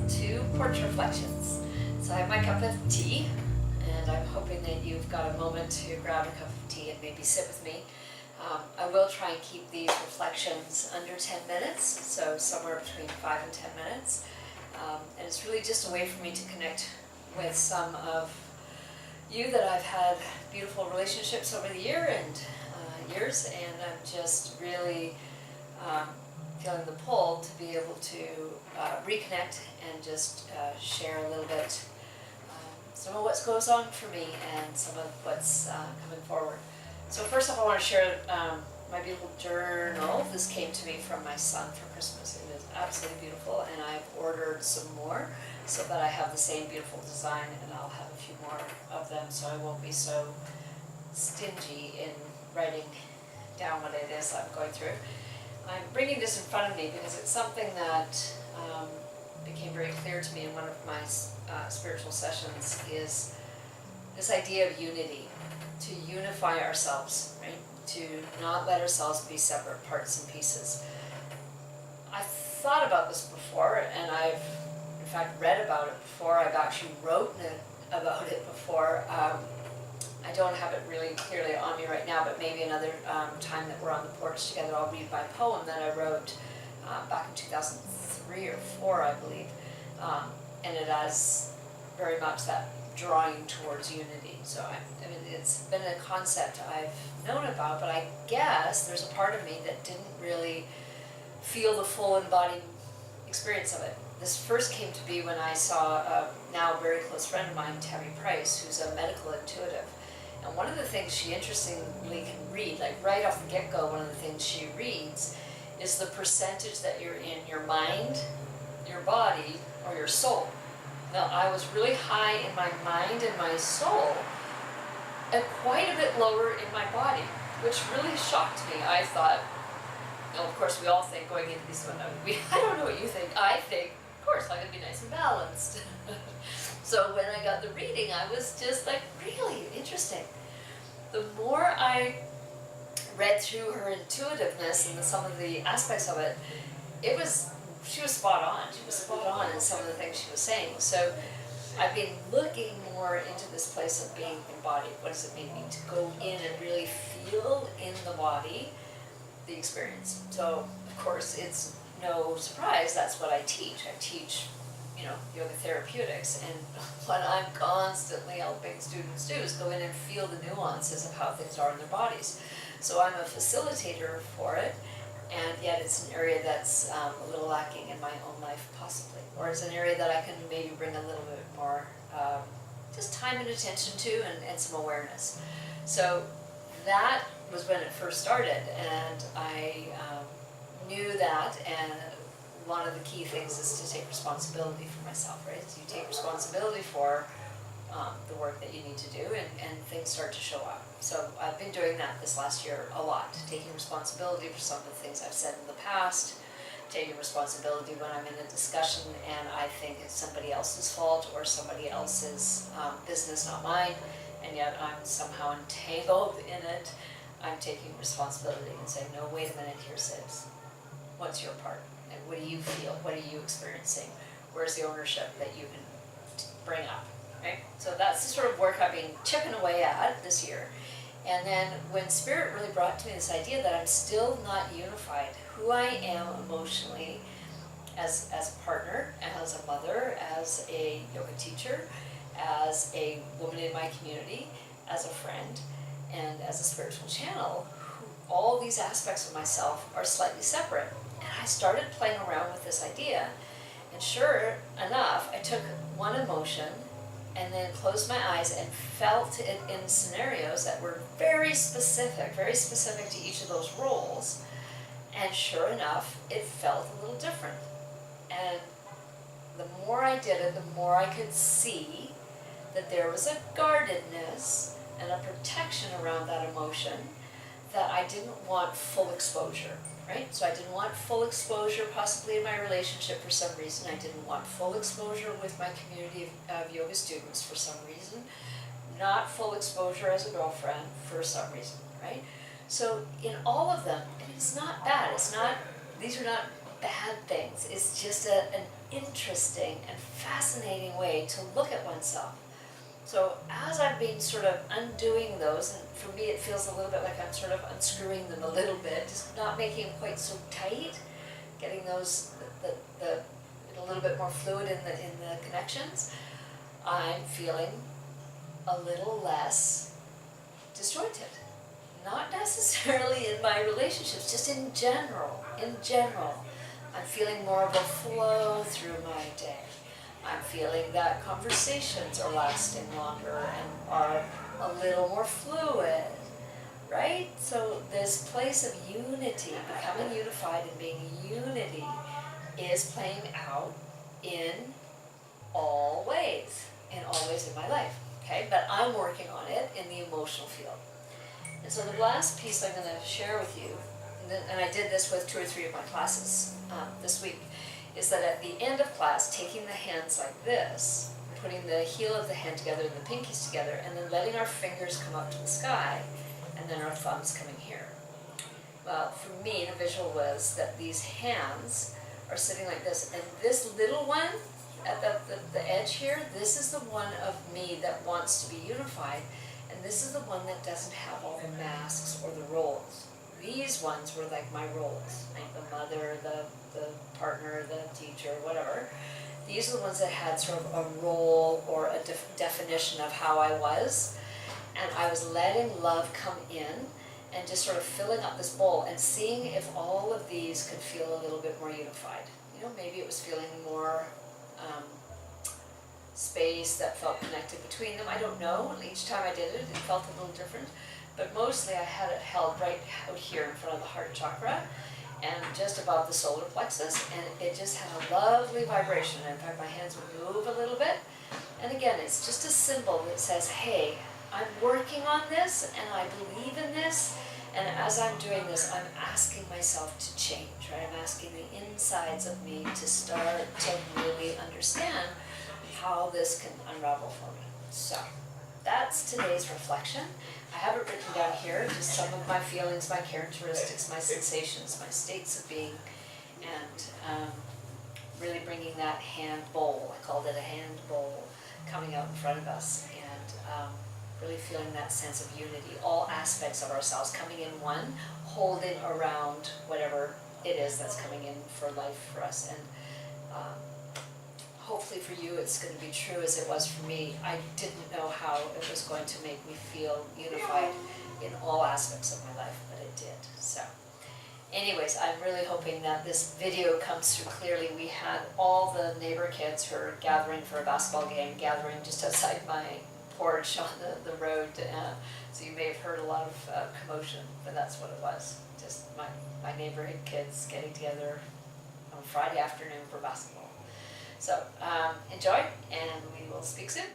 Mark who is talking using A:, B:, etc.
A: to Porch Reflections. So I have my cup of tea, and I'm hoping that you've got a moment to grab a cup of tea and maybe sit with me. I will try and keep these reflections under 10 minutes, so somewhere between 5 and 10 minutes. And it's really just a way for me to connect with some of you that I've had beautiful relationships over the years, and I'm just really feeling the pull to be able to reconnect and just share a little bit some of what goes on for me and some of what's coming forward. So first off, I want to share my beautiful journal. This came to me from my son for Christmas. It is absolutely beautiful, and I've ordered some more so that I have the same beautiful design, and I'll have a few more of them so I won't be so stingy in writing down what it is I'm going through. I'm bringing this in front of me because it's something that became very clear to me in one of my spiritual sessions, is this idea of unity, to unify ourselves, right? To not let ourselves be separate parts and pieces. I've thought about this before, and I've in fact read about it before. I've actually written about it before. I don't have it really clearly on me right now, but maybe another time that we're on the porch together, I'll read my poem that I wrote back in 2003 or 4, I believe. And it has very much that drawing towards unity. So I mean, it's been a concept I've known about, but I guess there's a part of me that didn't really feel the full embodied experience of it. This first came to be when I saw a now very close friend of mine, Tammy Price, who's a medical intuitive. And one of the things she interestingly can read, like right off the get-go, one of the things she reads is the percentage that you're in your mind, your body, or your soul. Now, I was really high in my mind and my soul, and quite a bit lower in my body, which really shocked me. I thought, well, of course, we all think going into these, I don't know what you think. I think, of course, I'm going to be nice and balanced. So when I got the reading, I was just like, really interesting. The more I read through her intuitiveness and some of the aspects of it, she was spot on. She was spot on in some of the things she was saying. So I've been looking more into this place of being embodied. What does it mean to go in and really feel in the body the experience? So of course it's no surprise that's what I teach. I teach, yoga therapeutics, and what I'm constantly helping students do is go in and feel the nuances of how things are in their bodies. So I'm a facilitator for it, and yet it's an area that's a little lacking in my own life, possibly, or it's an area that I can maybe bring a little bit more just time and attention to, and some awareness. So that was when it first started, and I knew that, and one of the key things is to take responsibility for myself, right? So you take responsibility for the work that you need to do, and things start to show up. So I've been doing that this last year a lot, taking responsibility for some of the things I've said in the past, taking responsibility when I'm in a discussion and I think it's somebody else's fault or somebody else's business, not mine, and yet I'm somehow entangled in it. I'm taking responsibility and saying, no, wait a minute here, Sibs. What's your part? And what do you feel? What are you experiencing? Where's the ownership that you can bring up? Right? So that's the sort of work I've been chipping away at this year. And then when Spirit really brought to me this idea that I'm still not unified, who I am emotionally as a partner, as a mother, as a yoga teacher, as a woman in my community, as a friend, and as a spiritual channel, all these aspects of myself are slightly separate. And I started playing around with this idea, and sure enough, I took one emotion and then closed my eyes and felt it in scenarios that were very specific to each of those roles. And sure enough, it felt a little different. And the more I did it, the more I could see that there was a guardedness and a protection around that emotion, that I didn't want full exposure. Right? So I didn't want full exposure possibly in my relationship for some reason. I didn't want full exposure with my community of yoga students for some reason. Not full exposure as a girlfriend for some reason, right? So in all of them, it's not bad. These are not bad things. It's just interesting and fascinating way to look at oneself. So as I've been sort of undoing those, and for me it feels a little bit like I'm sort of unscrewing them a little bit, just not making them quite so tight, getting those a little bit more fluid in the connections, I'm feeling a little less disjointed. Not necessarily in my relationships, just in general. In general, I'm feeling more of a flow through my day. I'm feeling that conversations are lasting longer and are a little more fluid, right? So this place of unity, becoming unified and being unity, is playing out in all ways in my life, okay? But I'm working on it in the emotional field. And so the last piece I'm going to share with you, and I did this with 2 or 3 of my classes this week, is that at the end of class, taking the hands like this, putting the heel of the hand together and the pinkies together, and then letting our fingers come up to the sky, and then our thumbs coming here. Well, for me, the visual was that these hands are sitting like this, and this little one at the edge here, this is the one of me that wants to be unified, and this is the one that doesn't have all the masks or the roles. These ones were like my roles, like the mother, the partner, the teacher, whatever. These are the ones that had sort of a role or a definition of how I was, and I was letting love come in and just sort of filling up this bowl and seeing if all of these could feel a little bit more unified. You know, maybe it was feeling more space that felt connected between them. I don't know. Each time I did it, it felt a little different. But mostly I had it held right out here in front of the heart chakra and just above the solar plexus, and it just had a lovely vibration. In fact, my hands would move a little bit. And again, it's just a symbol that says, hey, I'm working on this and I believe in this, and as I'm doing this, I'm asking myself to change, right? I'm asking the insides of me to start to really understand how this can unravel for me. So that's today's reflection. I have it written down here, just some of my feelings, my characteristics, my sensations, my states of being, and really bringing that hand bowl, I called it a hand bowl, coming out in front of us, and really feeling that sense of unity, all aspects of ourselves coming in one, holding around whatever it is that's coming in for life for us. And hopefully for you it's going to be true as it was for me. I didn't know how it was going to make me feel unified in all aspects of my life, but it did. So anyways, I'm really hoping that this video comes through clearly. We had all the neighbor kids who are gathering for a basketball game, gathering just outside my porch on the road, so you may have heard a lot of commotion, but that's what it was. Just my neighborhood kids getting together on Friday afternoon for basketball. So enjoy, and we will speak soon.